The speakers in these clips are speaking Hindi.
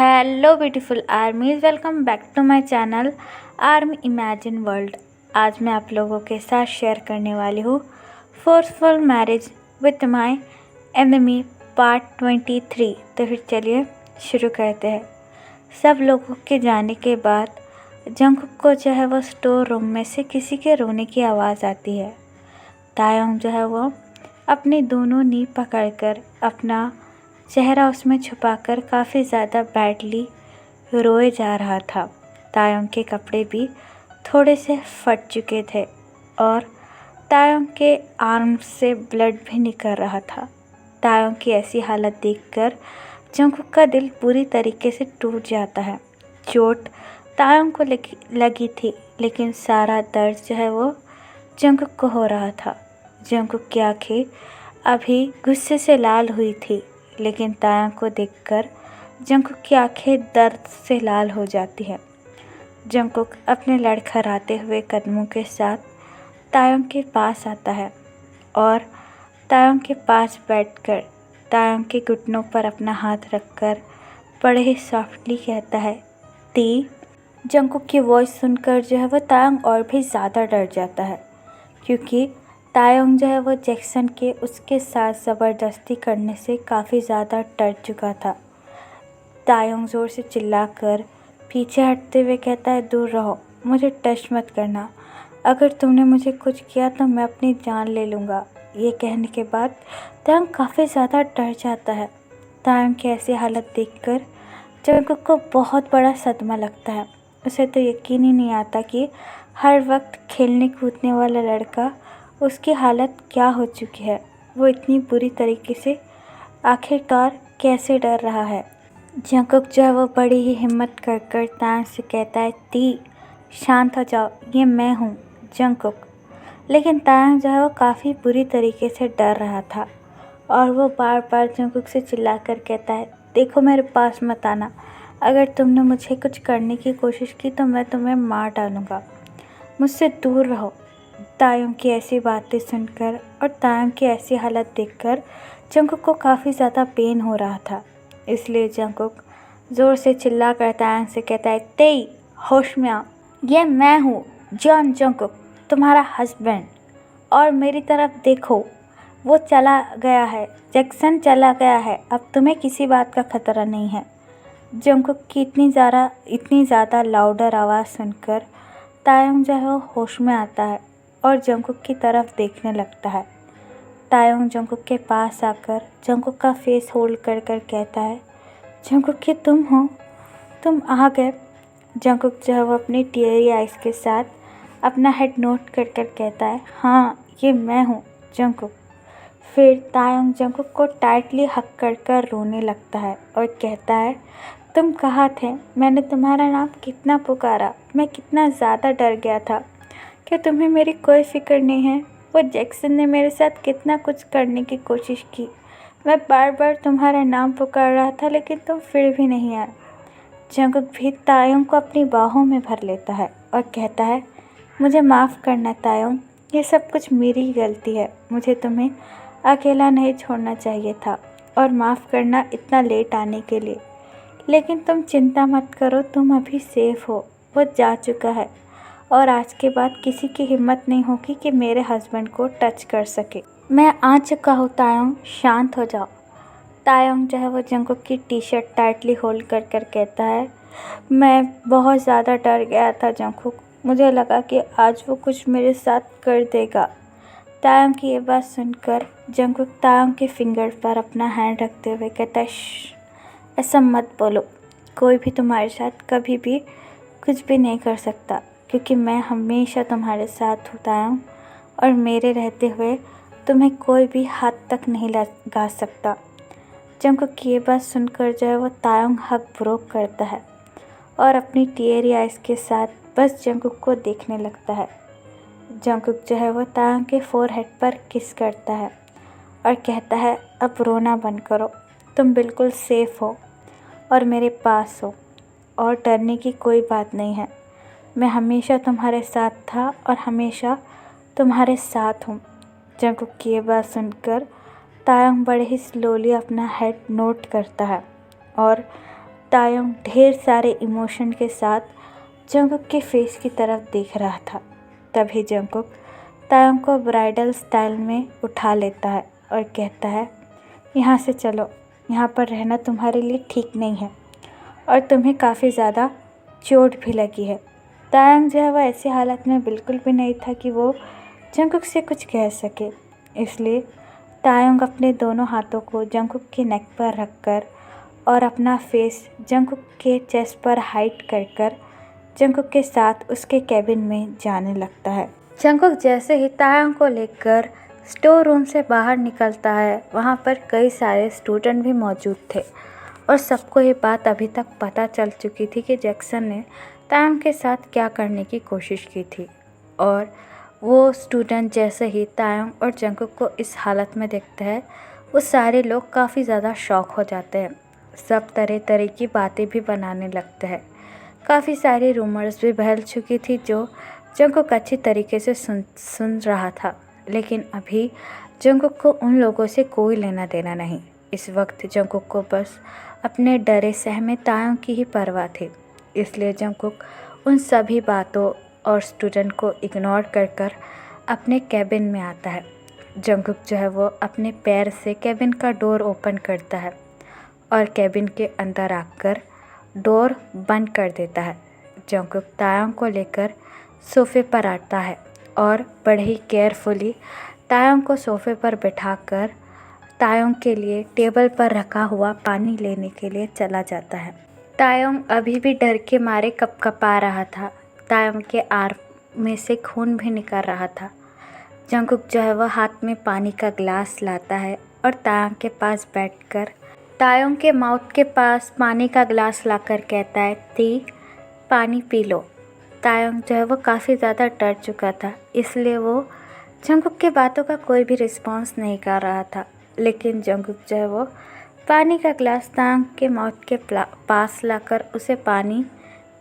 Hello beautiful armies, welcome back to my channel army imagine world. आज मैं आप लोगों के साथ शेयर करने वाली हूँ forceful marriage with my enemy part 23। तो फिर चलिए शुरू करते हैं। सब लोगों के जाने के बाद जंगकुक को जो है वो स्टोर रूम में से किसी के रोने की आवाज़ आती है। तायोंग जो है वो अपनी दोनों नी पकड़कर अपना चेहरा उसमें छुपाकर काफ़ी ज़्यादा बैडली रोए जा रहा था। तायोंग के कपड़े भी थोड़े से फट चुके थे और तायोंग के आर्म से ब्लड भी निकल रहा था। तायोंग की ऐसी हालत देखकर जंगकुक का दिल पूरी तरीके से टूट जाता है। चोट तायोंग को लगी थी, लेकिन सारा दर्द जो है वो जंगकुक को हो रहा था। जंगकुक की आँखें अभी गुस्से से लाल हुई थी, लेकिन तायोंग को देखकर जंगकुक की आंखें दर्द से लाल हो जाती हैं। जंगकुक अपने लड़खड़ाते हुए कदमों के साथ तायोंग के पास आता है और तायोंग के पास बैठकर तायोंग के घुटनों पर अपना हाथ रखकर बड़े ही सॉफ्टली कहता है, ती। जंगकुक की वॉइस सुनकर जो है वो तायोंग और भी ज़्यादा डर जाता है, क्योंकि तायोंग जो है वो जैक्सन के उसके साथ ज़बरदस्ती करने से काफ़ी ज़्यादा डर चुका था। तायोंग ज़ोर से चिल्लाकर पीछे हटते हुए कहता है, दूर रहो, मुझे टच मत करना। अगर तुमने मुझे कुछ किया तो मैं अपनी जान ले लूँगा। ये कहने के बाद तायोंग काफ़ी ज़्यादा डर जाता है। तायोंग की ऐसी हालत देखकर जंगकुक को बहुत बड़ा सदमा लगता है। उसे तो यकीन ही नहीं आता कि हर वक्त खेलने कूदने वाला लड़का उसकी हालत क्या हो चुकी है। वो इतनी बुरी तरीके से आखिरकार कैसे डर रहा है। जंगकुक जो है वो बड़ी ही हिम्मत कर तायोंग से कहता है, ती शांत हो जाओ, ये मैं हूँ जंगकुक। लेकिन तायोंग जो है वो काफ़ी बुरी तरीके से डर रहा था और वो बार बार जंगकुक से चिल्लाकर कहता है, देखो मेरे पास मत आना। अगर तुमने मुझे कुछ करने की कोशिश की तो मैं तुम्हें मार डालूँगा। मुझसे दूर रहो। तायोंग की ऐसी बातें सुनकर और तायोंग की ऐसी हालत देखकर जंगकुक को काफ़ी ज़्यादा पेन हो रहा था। इसलिए जंगकुक ज़ोर से चिल्ला कर तायोंग से कहता है, तेई होश में आ। ये मैं हूँ जॉन जंगकुक, तुम्हारा हस्बैंड। और मेरी तरफ देखो, वो चला गया है, जैक्सन चला गया है। अब तुम्हें किसी बात का खतरा नहीं है। जंगकुक की इतनी ज़्यादा लाउडर आवाज़ सुनकर तायोंग जो है वो होश में आता है और जंगकुक की तरफ देखने लगता है। तायोंग जंगकुक के पास आकर जंगकुक का फेस होल्ड कर कहता है, जंगकुक कि तुम हो, तुम आ गए। जंगकुक जो है वो अपनी टीयरी आइज़ के साथ अपना हेड नोट कर कहता है, हाँ ये मैं हूँ जंगकुक। फिर तायोंग जंगकुक को टाइटली हक कर रोने लगता है और कहता है, तुम कहाँ थे? मैंने तुम्हारा नाम कितना पुकारा, मैं कितना ज़्यादा डर गया था। क्या तुम्हें मेरी कोई फ़िक्र नहीं है? वो जैक्सन ने मेरे साथ कितना कुछ करने की कोशिश की। मैं बार बार तुम्हारा नाम पुकार रहा था, लेकिन तुम फिर भी नहीं आए। जंगकुक भी तायोंग को अपनी बाहों में भर लेता है और कहता है, मुझे माफ़ करना तायोंग, ये सब कुछ मेरी ही गलती है। मुझे तुम्हें अकेला नहीं छोड़ना चाहिए था, और माफ़ करना इतना लेट आने के लिए। लेकिन तुम चिंता मत करो, तुम अभी सेफ़ हो। वो जा चुका है और आज के बाद किसी की हिम्मत नहीं होगी कि मेरे हस्बैंड को टच कर सके। मैं आ चुका हूँ तायोंग, शांत हो जाओ। तायोंग जो है वो जंगकुक की टी शर्ट टाइटली होल्ड कर कहता है, मैं बहुत ज़्यादा डर गया था जंगकुक, मुझे लगा कि आज वो कुछ मेरे साथ कर देगा। तायोंग की ये बात सुनकर जंगकुक तायोंग के फिंगर पर अपना हैंड रखते हुए कहता है, ऐसा मत बोलो, कोई भी तुम्हारे साथ कभी भी कुछ भी नहीं कर सकता, क्योंकि मैं हमेशा तुम्हारे साथ हूँ तायोंग, और मेरे रहते हुए तुम्हें कोई भी हाथ तक नहीं लगा सकता। जंगकुक की ये बात सुनकर जो है वो तायोंग हक ब्रोक करता है और अपनी टीयरी आइज़ के साथ बस जंगकुक को देखने लगता है। जंगकुक जो है वो तायोंग के फोरहेड पर किस करता है और कहता है, अब रोना बंद करो, तुम बिल्कुल सेफ़ हो और मेरे पास हो, और डरने की कोई बात नहीं है। मैं हमेशा तुम्हारे साथ था और हमेशा तुम्हारे साथ हूँ। जंगकुक की ये बात सुनकर तायोंग बड़े ही स्लोली अपना हेड नोट करता है और तायंग ढेर सारे इमोशन के साथ जंगकुक के फेस की तरफ देख रहा था। तभी जंगकुक तायंग को ब्राइडल स्टाइल में उठा लेता है और कहता है, यहाँ से चलो, यहाँ पर रहना तुम्हारे लिए ठीक नहीं है और तुम्हें काफ़ी ज़्यादा चोट भी लगी है। तायंग जो है वह ऐसी हालत में बिल्कुल भी नहीं था कि वो जंगकुक से कुछ कह सके, इसलिए तायंग अपने दोनों हाथों को जंगकुक के नेक पर रखकर और अपना फेस जंगकुक के चेस्ट पर हाइड कर जंगकुक के साथ उसके कैबिन में जाने लगता है। जंगकुक जैसे ही तायंग को लेकर स्टोर रूम से बाहर निकलता है, वहाँ पर कई सारे स्टूडेंट भी मौजूद थे और सबको ये बात अभी तक पता चल चुकी थी कि जैक्सन ने तायंग के साथ क्या करने की कोशिश की थी। और वो स्टूडेंट जैसे ही तायंग और जंगकुक को इस हालत में देखते हैं, वो सारे लोग काफ़ी ज़्यादा शॉक हो जाते हैं। सब तरह तरह की बातें भी बनाने लगते हैं। काफ़ी सारी रूमर्स भी फैल चुकी थी जो जंगकुक अच्छी तरीके से सुन रहा था, लेकिन अभी जंगकुक को उन लोगों से कोई लेना देना नहीं। इस वक्त जंगकुक को बस अपने डरे सहमे तायंग की ही परवाह थी, इसलिए जंगकुक उन सभी बातों और स्टूडेंट को इग्नोर कर अपने कैबिन में आता है। जंगकुक जो है वो अपने पैर से कैबिन का डोर ओपन करता है और कैबिन के अंदर आकर डोर बंद कर देता है। जंगकुक तायंग को लेकर सोफ़े पर आता है और बड़े ही केयरफुली तायंग को सोफ़े पर बिठाकर तायंग के लिए टेबल पर रखा हुआ पानी लेने के लिए चला जाता है। तायंग अभी भी डर के मारे कँपकँपा रहा था। तायंग के आँख में से खून भी निकल रहा था। जंगकुक जो है वह हाथ में पानी का ग्लास लाता है और तायंग के पास बैठकर तायंग के माउथ के पास पानी का ग्लास लाकर कहता है, ती पानी पी लो। तायंग जो है वो काफ़ी ज़्यादा डर चुका था, इसलिए वो जंगकुक के बातों का कोई भी रिस्पॉन्स नहीं कर रहा था। लेकिन जंगकुक जो है वो पानी का ग्लास तायंग के माउथ के पास लाकर उसे पानी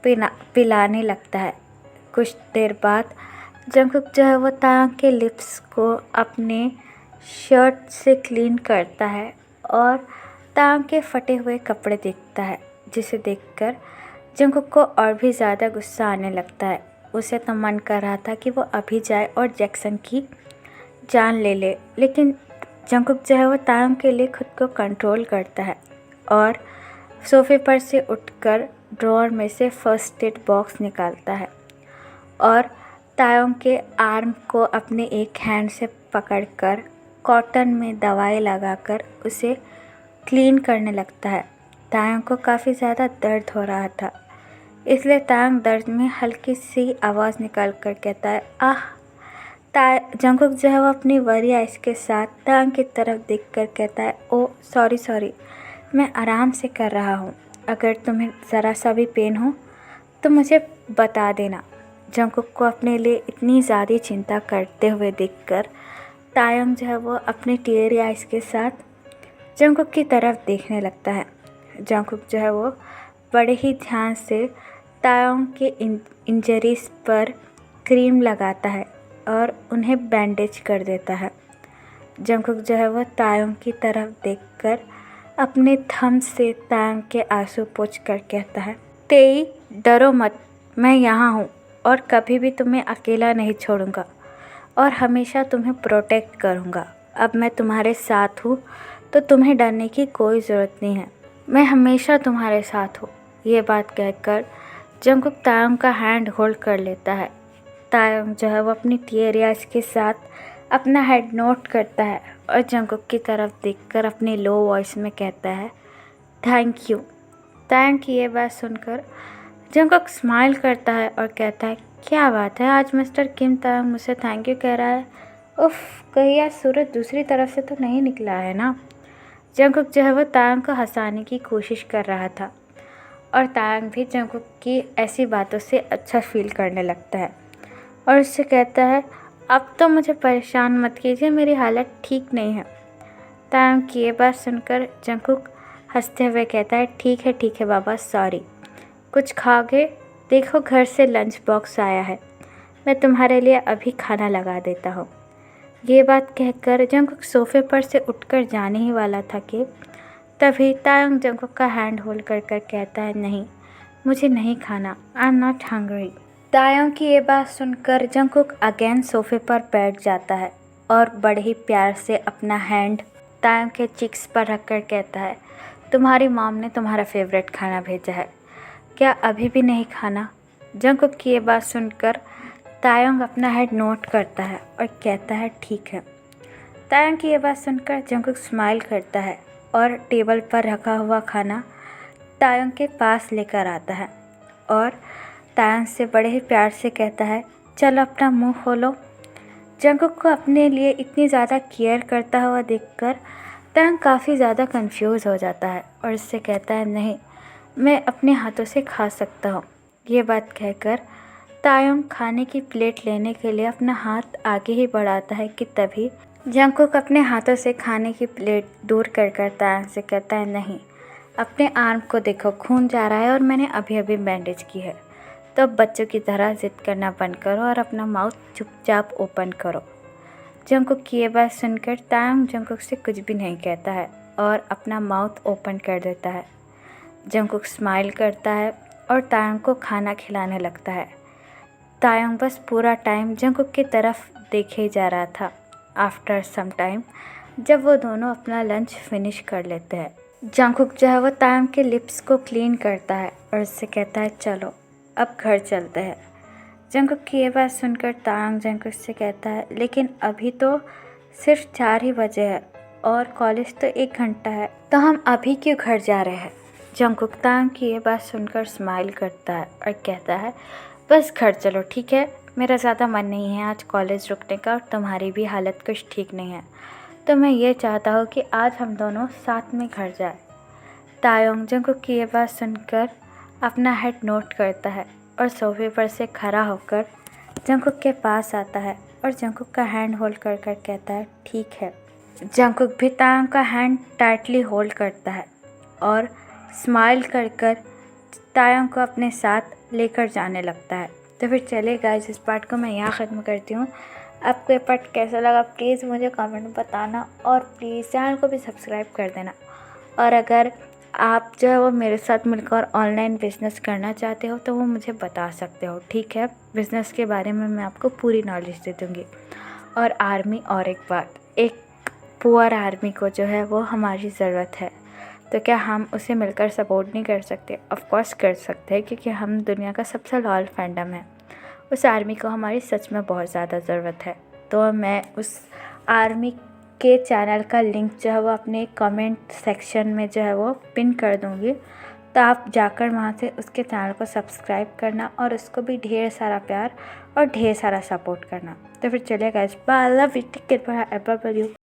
पिलाने लगता है। कुछ देर बाद जंगकुक जो है वो तायंग के लिप्स को अपने शर्ट से क्लीन करता है और तायंग के फटे हुए कपड़े देखता है, जिसे देखकर जंगकुक को और भी ज़्यादा गुस्सा आने लगता है। उसे तो मन कर रहा था कि वो अभी जाए और जैक्सन की जान ले ले, लेकिन जंगकुक जो है वो तायंग के लिए खुद को कंट्रोल करता है और सोफ़े पर से उठकर ड्रॉअर में से फर्स्ट एड बॉक्स निकालता है और तायंग के आर्म को अपने एक हैंड से पकड़कर कॉटन में दवाई लगाकर उसे क्लीन करने लगता है। तायंग को काफ़ी ज़्यादा दर्द हो रहा था, इसलिए तायंग दर्द में हल्की सी आवाज़ निकाल कर कहता है, आह। जंगकुक जो है वो अपनी वरी आइज के साथ तायंग की तरफ देखकर कहता है, ओ सॉरी, मैं आराम से कर रहा हूँ। अगर तुम्हें ज़रा सा भी पेन हो तो मुझे बता देना। जंगकुक को अपने लिए इतनी ज़्यादा चिंता करते हुए देखकर तायंग जो है वो अपने टीयरी आइज के साथ जंगकुक की तरफ देखने लगता है। जंगकुक जो है वो बड़े ही ध्यान से तायंग के इंजरीज पर क्रीम लगाता है और उन्हें बैंडेज कर देता है। जंगकुक जो है वो तायंग की तरफ देखकर अपने थंब से तायंग के आंसू पोंछ कर कहता है, तेई डरो मत, मैं यहाँ हूँ और कभी भी तुम्हें अकेला नहीं छोड़ूंगा और हमेशा तुम्हें प्रोटेक्ट करूँगा। अब मैं तुम्हारे साथ हूँ तो तुम्हें डरने की कोई ज़रूरत नहीं है, मैं हमेशा तुम्हारे साथ हूँ। ये बात कहकर जंगकुक तायंग का हैंड होल्ड कर लेता है। तायंग जो है वो अपनी टीयरी आइज के साथ अपना हेड नोट करता है और जंगकुक की तरफ देखकर अपनी लो वॉइस में कहता है, थैंक यू। तायंग की ये बात सुनकर जंगकुक स्माइल करता है और कहता है, क्या बात है, आज मिस्टर किम तायंग मुझसे थैंक यू कह रहा है। उफ, कहीं आज सूरज दूसरी तरफ से तो नहीं निकला है ना। जंगकुक जो है वो तायंग को हंसाने की कोशिश कर रहा था और तायंग भी जंगकुक की ऐसी बातों से अच्छा फील करने लगता है और उससे कहता है, अब तो मुझे परेशान मत कीजिए, मेरी हालत ठीक नहीं है। तायंग की ये बात सुनकर जंगकुक हंसते हुए कहता है, ठीक है बाबा, सॉरी। कुछ खाओगे? देखो घर से लंच बॉक्स आया है, मैं तुम्हारे लिए अभी खाना लगा देता हूँ। ये बात कहकर जंगकुक सोफ़े पर से उठकर जाने ही वाला था कि तभी तायंग जंगकुक का हैंड होल्ड कर कर कहता है, नहीं, मुझे नहीं खाना, I am not hungry. Tayang की ये बात सुनकर जंगकुक अगेन सोफे पर बैठ जाता है और बड़े ही प्यार से अपना हैंड तायंग के चिक्स पर रखकर कहता है, तुम्हारी मॉम ने तुम्हारा फेवरेट खाना भेजा है, क्या अभी भी नहीं खाना? जंगकुक की ये बात सुनकर तायंग अपना हेड नोट करता है और कहता है, ठीक है। तायंग की ये बात सुनकर जंगकुक स्माइल करता है और टेबल पर रखा हुआ खाना तायंग के पास लेकर आता है और तायंग से बड़े ही प्यार से कहता है, चलो अपना मुंह खोलो। जंगकुक को अपने लिए इतनी ज़्यादा केयर करता हुआ देखकर तायंग काफ़ी ज़्यादा कंफ्यूज हो जाता है और उससे कहता है, नहीं, मैं अपने हाथों से खा सकता हूँ। ये बात कहकर तायंग खाने की प्लेट लेने के लिए अपना हाथ आगे ही बढ़ाता है कि तभी जंगकुक अपने हाथों से खाने की प्लेट दूर कर कर तायंग से कहता है, नहीं, अपने आर्म को देखो, खून जा रहा है और मैंने अभी अभी बैंडेज की है, तो अब बच्चों की तरह जिद करना बंद करो और अपना माउथ चुपचाप ओपन करो। जंगकुक की ये बात सुनकर तायंग जंगकुक से कुछ भी नहीं कहता है और अपना माउथ ओपन कर देता है। जंगकुक स्माइल करता है और तायंग को खाना खिलाने लगता है। तायंग बस पूरा टाइम जंगकुक की तरफ देखे जा रहा था। आफ्टर सम टाइम जब वो दोनों अपना लंच फिनिश कर लेते हैं, जंगकुक जो है वो तायंग के लिप्स को क्लीन करता है और उससे कहता है, चलो अब घर चलते हैं। जंगकुक की ये बात सुनकर तायंग जंगकुक से कहता है, लेकिन अभी तो सिर्फ 4 ही बजे है और कॉलेज तो 1 घंटा है, तो हम अभी क्यों घर जा रहे हैं? जंगकुक तायंग की ये बात सुनकर स्माइल करता है और कहता है, बस घर चलो, ठीक है, मेरा ज़्यादा मन नहीं है आज कॉलेज रुकने का और तुम्हारी भी हालत कुछ ठीक नहीं है, तो मैं ये चाहता हूँ कि आज हम दोनों साथ में घर जाए। तायंग जंगकुक की ये बात सुनकर अपना हेड नोट करता है और सोफे पर से खड़ा होकर जंगकुक के पास आता है और जंगकुक का हैंड होल्ड कर कर कहता है, ठीक है। जंगकुक भी तायंग का हैंड टाइटली होल्ड करता है और स्माइल कर कर तायंग को अपने साथ लेकर जाने लगता है। तो फिर चलिए गाइस, इस पार्ट को मैं यहाँ ख़त्म करती हूँ। आपको ये पार्ट कैसा लगा प्लीज़ मुझे कमेंट में बताना और प्लीज़ चैनल को भी सब्सक्राइब कर देना। और अगर आप जो है वो मेरे साथ मिलकर ऑनलाइन बिज़नेस करना चाहते हो तो वो मुझे बता सकते हो, ठीक है। बिज़नेस के बारे में मैं आपको पूरी नॉलेज दे दूँगी। और आर्मी, और एक बात, एक पुअर आर्मी को जो है वो हमारी ज़रूरत है, तो क्या हम उसे मिलकर सपोर्ट नहीं कर सकते? ऑफ कोर्स कर सकते हैं, क्योंकि हम दुनिया का सबसे लॉयल फैंडम है। उस आर्मी को हमारी सच में बहुत ज़्यादा ज़रूरत है। तो मैं उस आर्मी के चैनल का लिंक जो है वो अपने कमेंट सेक्शन में जो है वो पिन कर दूँगी, तो आप जाकर वहाँ से उसके चैनल को सब्सक्राइब करना और उसको भी ढेर सारा प्यार और ढेर सारा सपोर्ट करना। तो फिर चलिए guys, bye, love you, take care, bye, ever you.